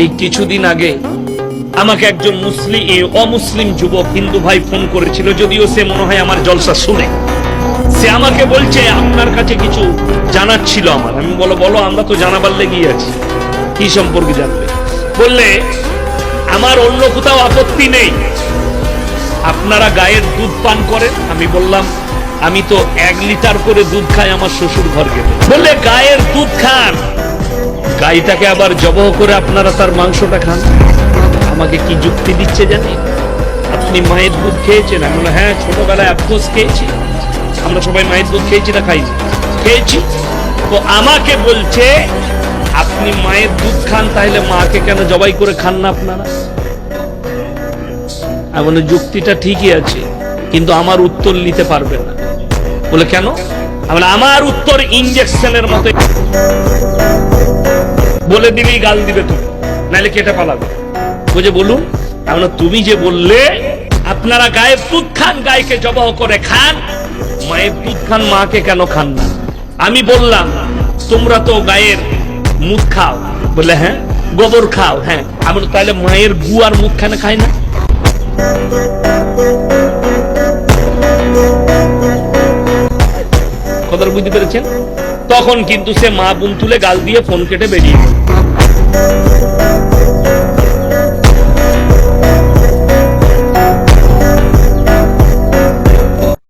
এই কিছুদিন আগে আমাকে একজন অমুসলিম যুবক হিন্দু ভাই ফোন করেছিল, যদিও সে মনে হয় আমার জলসা শুনে। সে আমাকে বলছে আপনার কাছে কিছু জানার ছিল আমার। আমি বলো আমরা তো জানাবার লেগেই আছি। কি সম্পর্কে জানবে? বললে আমার অন্য কোথাও আপত্তি নেই, আপনারা গায়ের দুধ পান করেন। আমি বললাম আমি তো 1 লিটার করে দুধ খাই আমার শ্বশুর ঘর গেলে। বললে গায়ের দুধ খান, গাইটাকে আবার জবহ করে আপনারা তার মাংসটা খান। আমাকে কি যুক্তি দিচ্ছে জানি, আপনি মায়ের দুধ খেয়েছেন? আমি বললাম হ্যাঁ, ছোটবেলায় আফসোস খেয়েছি। আমরা সবাই মায়ের দুধ খেয়েছি না খাইনি? খেয়েছি। তো আমাকে বলছে আপনি মায়ের দুধ খান, তাহলে মাকে কেন জবাই করে খান না আপনারা? এমন যুক্তিটা ঠিকই আছে, কিন্তু আমার উত্তর নিতে পারবে না। বলে কেন? আমার উত্তর ইনজেকশনের মতো, বলে দিলেই গাল দিবে তুমি, নাহলে কেটে পালাবে। বুঝে বলুন, তুমি যে বললে আপনারা গায়ের দুধ খান, গায়কে জবাহ করে খান, মায়ের দুধ খান, মাকে কেন খান না? আমি বললাম তোমরা তো গায়ের মুখ খাও। বলে হ্যাঁ। গোবর খাও? হ্যাঁ। আমি তাহলে মায়ের গু আর মুখ খানে খাই না? কথাটা বুঝতে পেরেছেন? তখন কিন্তু সে মা বোন তুলে গাল দিয়ে ফোন কেটে বেরিয়ে গেল।